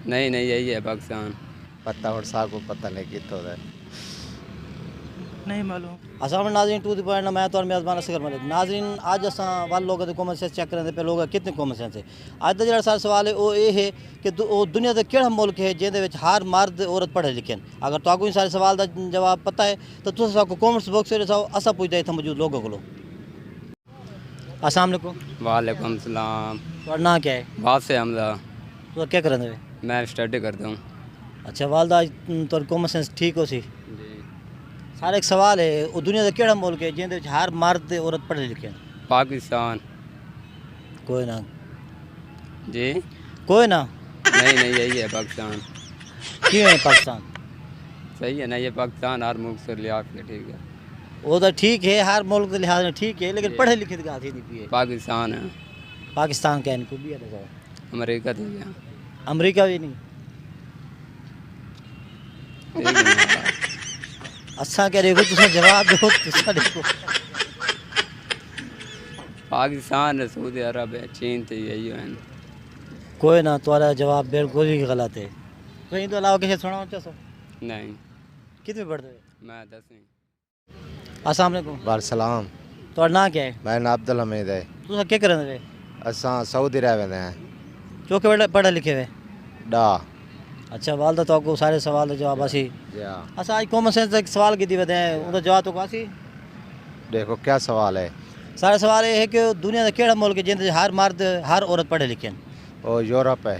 نہیں نہیں یہی ہے پاکستان. پتہ اور سا کو پتہ نہیں کتوں ہے. نہیں معلوم. السلام ناظرین ٹو دی پوائنٹ میں تو میزبان اصغر ملک. ناظرین اج اساں وال لوگ کامن سینس چیک کرنے پہ لوگ کتنے کامن سینس ہے. اج دا جڑا سارا سوال ہے وہ یہ ہے کہ دنیا دا کیڑا ملک ہے جہدے وچ ہر مرد عورت پڑھے لکھے ہیں. اگر تو کوئی سارے سوال دا جواب پتہ ہے تو تساں کو کامنٹس باکس وچ دساؤ. اساں پوچھتے اتنے موجود لوگوں کو. السلام علیکم. وعلیکم السلام. تھوڑا نام کیا ہے؟ واسع حمزہ. تو کیا کرتے ہیں؟ میں اسٹڈی کرتا ہوں. اچھا والدہ تو کامن سینس ٹھیک ہو سی. جی. سارا ایک سوال ہے وہ دنیا کا کیڑا ملک ہے جہدے وچ ہر مرد عورت پڑھے لکھے ہیں؟ پاکستان. کوئی نہ. جی. کوئی نہ. نہیں نہیں یہی ہے پاکستان. کیوں ہے پاکستان؟ صحیح ہے نا یہ پاکستان ہر ملک سے لحاظ سے ٹھیک ہے. وہ تو ٹھیک ہے ہر ملک کے لحاظ میں ٹھیک ہے لیکن پڑھے لکھے کی حاصل نہیں ہے. پاکستان ہے. پاکستان کیا نہیں بھی ہے. امریکہ تو گیا. امریکہ بھی نہیں. اچھا کہہ رہے ہو تسا جواب دو. تسا دیکھو پاکستان ہے سعودی عرب ہے چین تو یہی ہے. کوئی نہ تمہارا جواب بالکل ہی غلط ہے. کہیں تو علاوہ کسی سنا چاہو. نہیں. کتنے پڑھتے ہو؟ میں 10ویں. السلام علیکم. وعلیکم. تمہارا نام کیا ہے؟ میں نام عبد الحمید ہے. تسا کیا کرتے ہیں؟ اساں سعودی رہ ویندے ہیں. چوکے پڑھے لکھے ہوئے؟ ڈا. اچھا والدہ تو آپ کو سارے سوال کا جواب آسی. جی. اچھا آج کامن سینس ایک سوال کی دی ودے ہیں ان کا جواب تو آسی. دیکھو کیا سوال ہے. سارا سوال یہ ہے کہ دنیا کا کیڑا ملک ہے جن ہر مرد ہر عورت پڑھے لکھے ہیں؟ وہ یورپ ہے.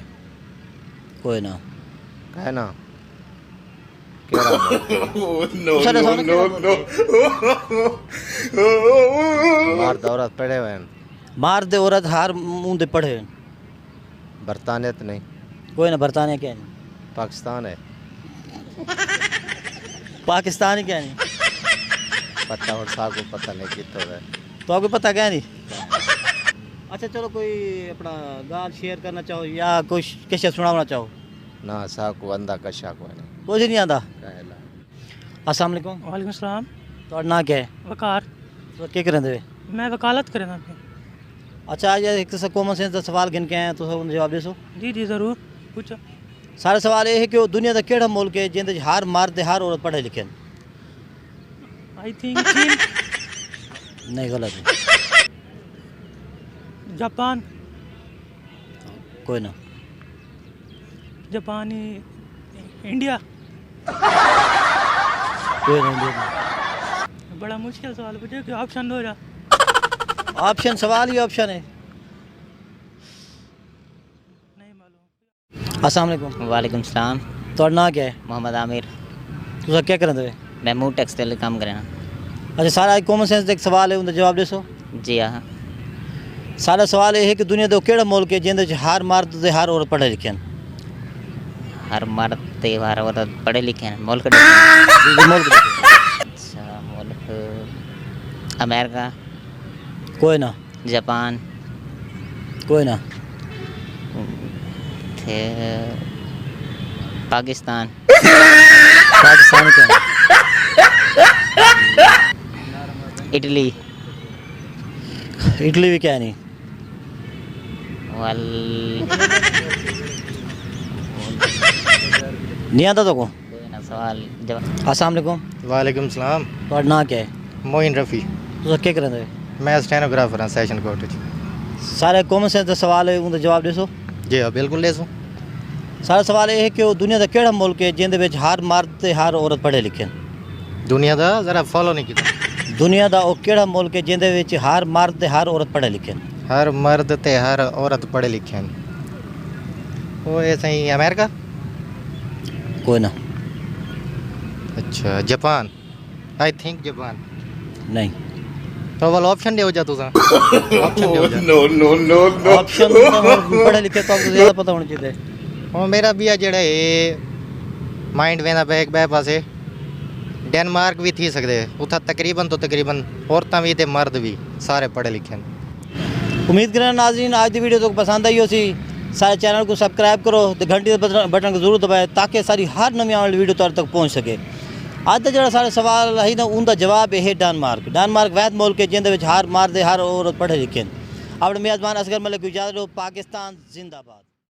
کوئی نہ. ہے نا. مرد عورت پڑھے ہوئے ہیں. مرد عورت ہر منہ دے پڑھے ہیں. برطانیہ تو نہیں. کوئی نہ. برطانیہ کیا نہیں. پاکستان ہے. پاکستان ہی کیا نہیں. پتہ اور سا کو پتہ نہیں کتوں ہے. تو آپ کو پتہ کیا نہیں. اچھا چلو کوئی اپنا گال شیئر کرنا چاہو یا کوئی کچھ سنانا چاہو. نہ سا کو اندھا کشا کو نہیں. کچھ نہیں آتا. السلام علیکم. وعلیکم السلام. تو نام کیا ہے؟ وقار. تو کیا کریں دے؟ میں وکالت کرنا. اچھا آج ایک کامن سینس کا سوال گن کے ہیں تو ان جواب دے سو. جی جی ضرور پوچھو. سارا سوال یہ ہے کہ وہ دنیا کا کیڑا ملک ہے جن ہر مرد ہر عورت پڑھے لکھے ہیں؟ آئی تھنک چین. نہیں غلط ہے. جاپان. کوئی نہ. جاپانی. انڈیا. کوئی نہیں. بڑا مشکل سوال پوچھو کہ آپشن دو جا. آپشن سوال ہی آپشن ہے. نہیں معلوم. السلام علیکم. وعلیکم السلام. تو نام کیا ہے؟ محمد عامر. تو کیا کریں دے؟ میں منہ ٹیکسٹائل کام کرنا. اچھا سارا کامن سینس ایک سوال ہے ان کا جواب دے سو. جی ہاں. سارا سوال یہ ہے کہ دنیا کا کیڑا ملک ہے جن ہر مرد ہر عورت پڑھے لکھے ہیں؟ ہر مرد تے ہر عورت پڑھے لکھے ہیں. ملک ملک اچھا ملک امریکہ. کوئی نہ. جاپان. کوئی نہ. پاکستان. پاکستان کیا ہے؟ اٹلی. اٹلی بھی کیا نہیں. نہیں آتا تو کو. کوئی نہ سوال جواب. السلام علیکم. وعلیکم السلام. تو نام کیا ہے؟ موین رفیع. تو کیا کریں دے؟ میں اسٹینوگرافر ہوں سیشن کورٹ. سارے کامن سینس کا سوال ہے ان کا جواب دے سو. جی ہاں بالکل لے سو. سارا سوال یہ ہے کہ وہ دنیا کا کیڑا ملک ہے جن ہر مرد ہر عورت پڑھے لکھے ہیں؟ دنیا دا ذرا فالو نہیں کیتا. دنیا کا وہ کیڑا ملک ہے جن ہر مرد ہر عورت پڑھے لکھے ہیں؟ ہر مرد تے ہر عورت پڑھے لکھے ہیں. وہ ایسا ہی امریکہ. کوئی نہ. اچھا جاپان. I think Japan. نہیں. تو والا آپشن دے ہو جا تو آپشن دے ہو جا. آپشن پڑھے لکھے تو آپ کو زیادہ پتہ ہونا چاہیے. اور میرا بھی جڑا ہے مائنڈ وینا پہ ایک بے پاسے ڈینمارک بھی تھی سکتے. اتنا تقریباً عورتیں بھی تے مرد بھی سارے پڑھے لکھے ہیں. امید کرنا ناظرین آج کی ویڈیو تو پسند آئی ہو سی. سارے چینل کو سبسکرائب کرو تو گھنٹی بٹن کو ضرور دبائے تاکہ ساری ہر نئی آنے والی ویڈیو تک پہنچ سکے. اج کا جڑا سارا سوال ہے نا ان کا جواب ہے ڈنمارک. ڈنمارک وحد ملک ہے جن ہر مرد ہر عورت پڑھے لکھے ہیں. اپنے میزبان اصغر ملک کو اجازت دو. پاکستان زندہ باد.